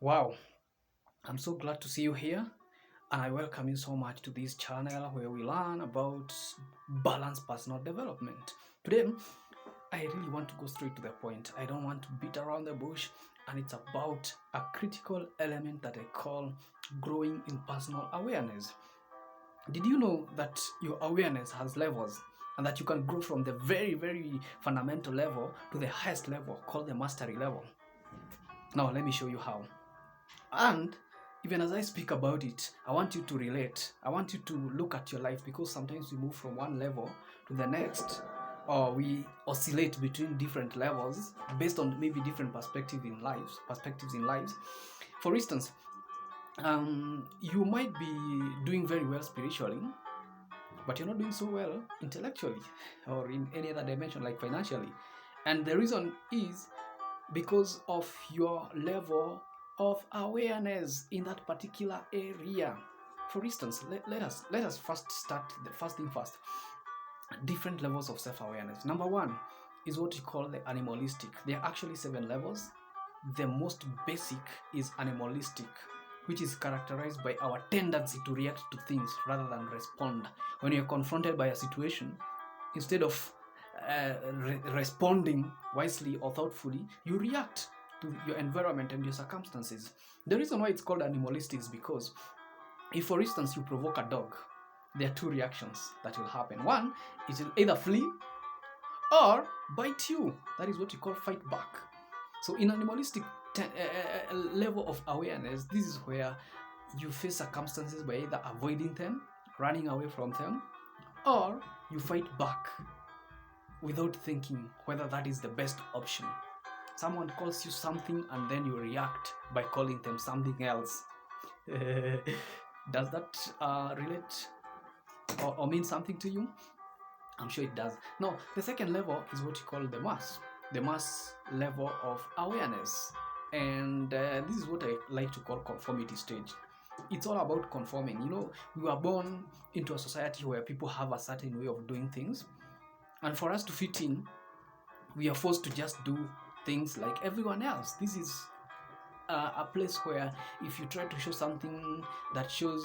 Wow, I'm so glad to see you here, and I welcome you so much to this channel where we learn about balanced personal development. Today, I really want to go straight to the point. I don't want to beat around the bush, and it's about a critical element that I call growing in personal awareness. Did you know that your awareness has levels and that you can grow from the very fundamental level to the highest level called the mastery level? Now, let me show you how. And even as I speak about it, I want you to relate. I want you to look at your life because sometimes we move from one level to the next, or we oscillate between different levels based on maybe different perspectives in lives. For instance, you might be doing very well spiritually, but you're not doing so well intellectually or in any other dimension like financially. And the reason is because of your level of awareness in that particular area. For instance, let us first start the first thing first. Different levels of self-awareness. Number one is what we call the animalistic. There are actually 7 levels. The most basic is animalistic, which is characterized by our tendency to react to things rather than respond. When you're confronted by a situation, instead of responding wisely or thoughtfully, you react to your environment and your circumstances. The reason why it's called animalistic is because if, for instance, you provoke a dog, there are two reactions that will happen. One, it will either flee or bite you. That is what we call fight back. So, in animalistic level of awareness, this is where you face circumstances by either avoiding them, running away from them, or you fight back without thinking whether that is the best option. Someone calls you something and then you react by calling them something else. Does that relate or mean something to you? I'm sure it does. Now, the second level is what you call the mass level of awareness. And this is what I like to call conformity stage. It's all about conforming. You know, we were born into a society where people have a certain way of doing things. And for us to fit in, we are forced to just do things like everyone else. This is a place where if you try to show something that shows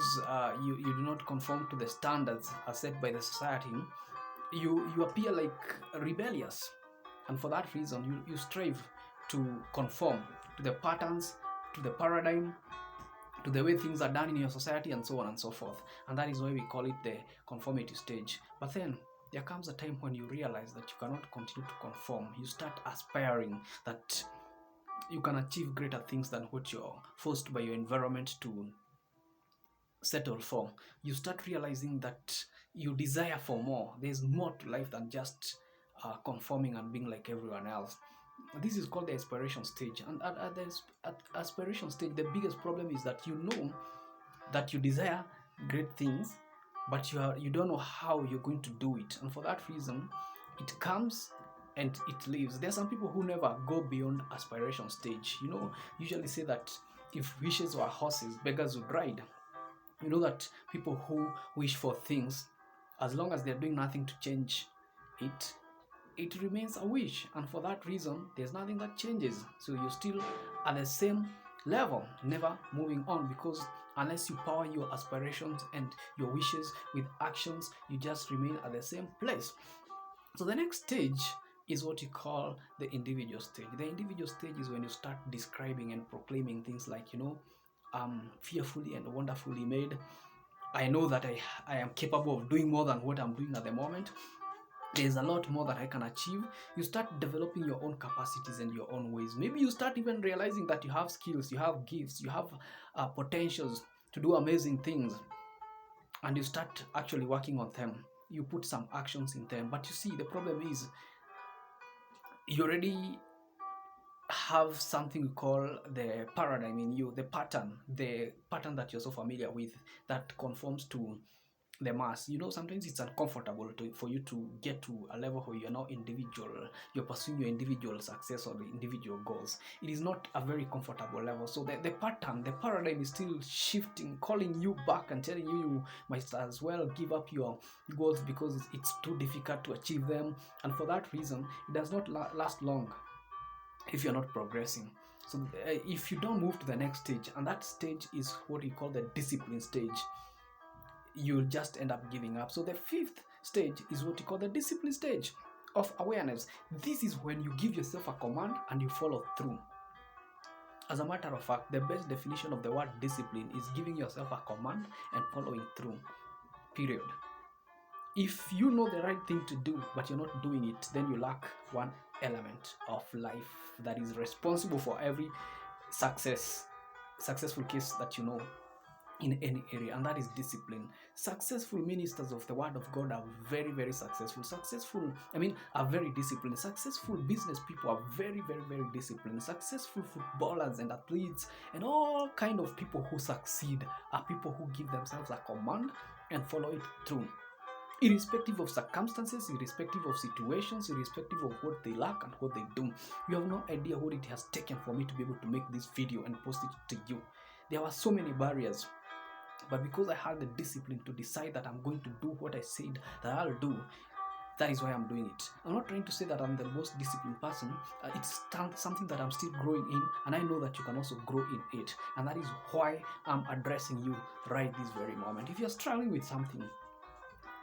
you do not conform to the standards as set by the society, you appear like rebellious. And for that reason, you strive to conform to the patterns, to the paradigm, to the way things are done in your society, and so on and so forth. And that is why we call it the conformity stage. But then there comes a time when you realize that you cannot continue to conform. You start aspiring that you can achieve greater things than what you're forced by your environment to settle for. You start realizing that you desire for more. There's more to life than just conforming and being like everyone else. This is called the aspiration stage. And at aspiration stage, the biggest problem is that you know that you desire great things, but you don't know how you're going to do it. And for that reason, it comes and it leaves. There are some people who never go beyond aspiration stage. You know, usually say that if wishes were horses, beggars would ride. You know that people who wish for things, as long as they're doing nothing to change it, it remains a wish. And for that reason, there's nothing that changes. So you're still at the same level, never moving on, because unless you power your aspirations and your wishes with actions, you just remain at the same place. So the next stage is what you call the individual stage. The individual stage is when you start describing and proclaiming things like, you know, fearfully and wonderfully made. I know that I am capable of doing more than what I'm doing at the moment. There's a lot more that I can achieve. You start developing your own capacities and your own ways. Maybe you start even realizing that you have skills, you have gifts, you have potentials to do amazing things, and you start actually working on them. You put some actions in them. But you see, the problem is you already have something we call the paradigm in you, the pattern that you're so familiar with that conforms to the mass. You know, sometimes it's uncomfortable for you to get to a level where you're now individual, you're pursuing your individual success or the individual goals. It is not a very comfortable level. So the pattern, the paradigm is still shifting, calling you back and telling you might as well give up your goals because it's too difficult to achieve them. And for that reason, it does not last long if you're not progressing. So if you don't move to the next stage, and that stage is what we call the discipline stage, you'll just end up giving up. So the fifth stage is what you call the discipline stage of awareness. This is when you give yourself a command and you follow through. As a matter of fact, the best definition of the word discipline is giving yourself a command and following through, period. If you know the right thing to do but you're not doing it, then you lack one element of life that is responsible for every successful case that you know in any area, and that is discipline. Successful ministers of the word of God are very, very successful. Are very disciplined. Successful business people are very, very, very disciplined. Successful footballers and athletes and all kind of people who succeed are people who give themselves a command and follow it through, irrespective of circumstances, irrespective of situations, irrespective of what they lack and what they do. You have no idea what it has taken for me to be able to make this video and post it to you. There were so many barriers, but because I had the discipline to decide that I'm going to do what I said that I'll do, that is why I'm doing it. I'm not trying to say that I'm the most disciplined person. It's something that I'm still growing in, and I know that you can also grow in it. And that is why I'm addressing you right this very moment. If you're struggling with something,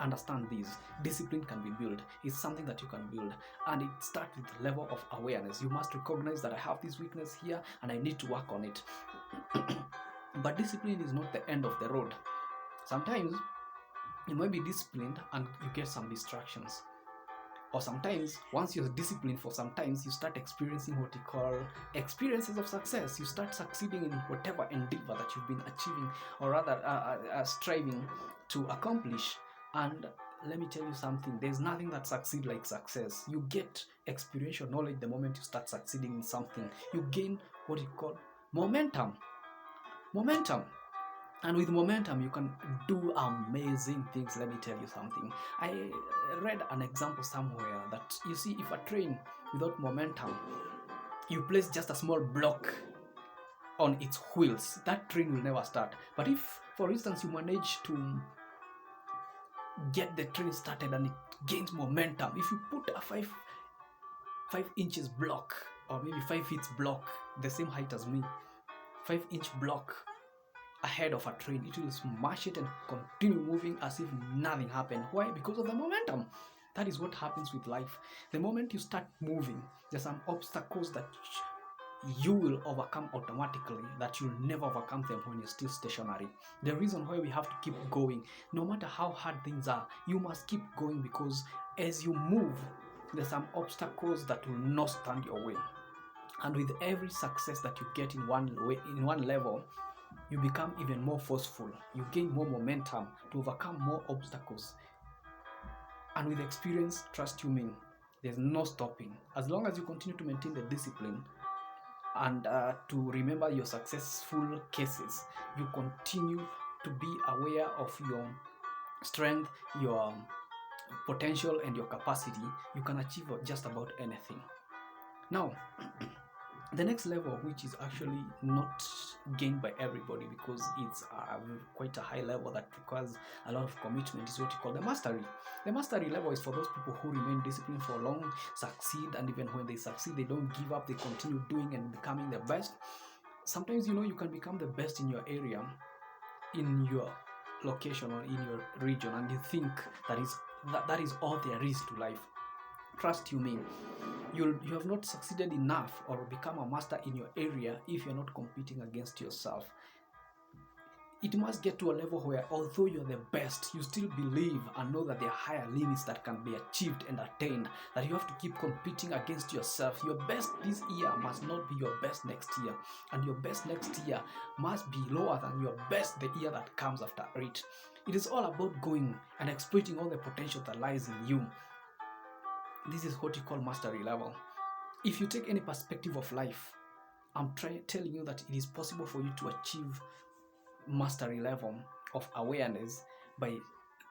understand this: discipline can be built. It's something that you can build, and it starts with the level of awareness. You must recognize that I have this weakness here and I need to work on it. But discipline is not the end of the road. Sometimes you might be disciplined and you get some distractions, or sometimes once you're disciplined for some time, you start experiencing what you call experiences of success. You start succeeding in whatever endeavor that you've been achieving, or rather striving to accomplish. And let me tell you something, there's nothing that succeeds like success. You get experiential knowledge the moment you start succeeding in something. You gain what you call momentum. And with momentum, you can do amazing things. Let me tell you something. I read an example somewhere that, you see, if a train without momentum, you place just a small block on its wheels, that train will never start. But if, for instance, you manage to get the train started and it gains momentum, if you put a 5 inches block, or maybe 5 feet block, the same height as me, 5-inch block ahead of a train, it will smash it and continue moving as if nothing happened. Why? Because of the momentum. That is what happens with life. The moment you start moving, there's some obstacles that you will overcome automatically, that you'll never overcome them when you're still stationary. The reason why we have to keep going, no matter how hard things are, you must keep going, because as you move, there's some obstacles that will not stand your way. And with every success that you get in one level, you become even more forceful. You gain more momentum to overcome more obstacles. And with experience, trust you me, there's no stopping. As long as you continue to maintain the discipline and to remember your successful cases, you continue to be aware of your strength, your potential, and your capacity, you can achieve just about anything. Now, the next level, which is actually not gained by everybody because it's quite a high level that requires a lot of commitment, is what you call the mastery. The mastery level is for those people who remain disciplined for long, succeed, and even when they succeed, they don't give up, they continue doing and becoming the best. Sometimes, you can become the best in your area, in your location, or in your region, and you think that is all there is to life. Trust you me, you have not succeeded enough or become a master in your area if you're not competing against yourself. It must get to a level where, although you're the best, you still believe and know that there are higher limits that can be achieved and attained, that you have to keep competing against yourself. Your best this year must not be your best next year, and your best next year must be lower than your best the year that comes after it. It is all about going and exploiting all the potential that lies in you. This is what you call mastery level. If you take any perspective of life, I'm telling you that it is possible for you to achieve mastery level of awareness by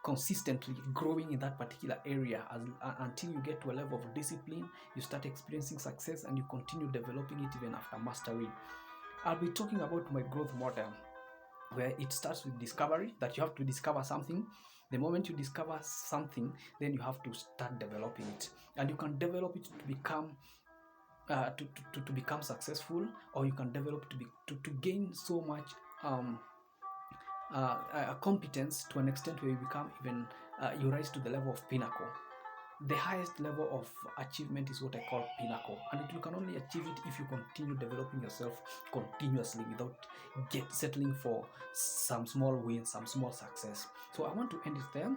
consistently growing in that particular area until you get to a level of discipline, you start experiencing success, and you continue developing it even after mastery. I'll be talking about my growth model, where it starts with discovery, that you have to discover something. The moment you discover something, then you have to start developing it, and you can develop it to become to become successful, or you can develop to gain so much um, competence to an extent where you become even you rise to the level of pinnacle. The highest level of achievement is what I call pinnacle, and you can only achieve it if you continue developing yourself continuously without settling for some small win, some small success. So I want to end it there,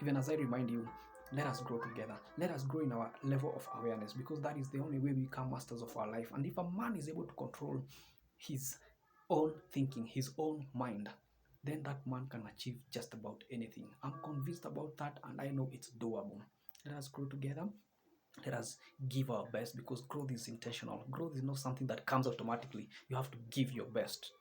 even as I remind you, let us grow together. Let us grow in our level of awareness, because that is the only way we become masters of our life. And if a man is able to control his own thinking, his own mind, then that man can achieve just about anything. I'm convinced about that, and I know it's doable. Let us grow together. Let us give our best, because growth is intentional. Growth is not something that comes automatically. You have to give your best.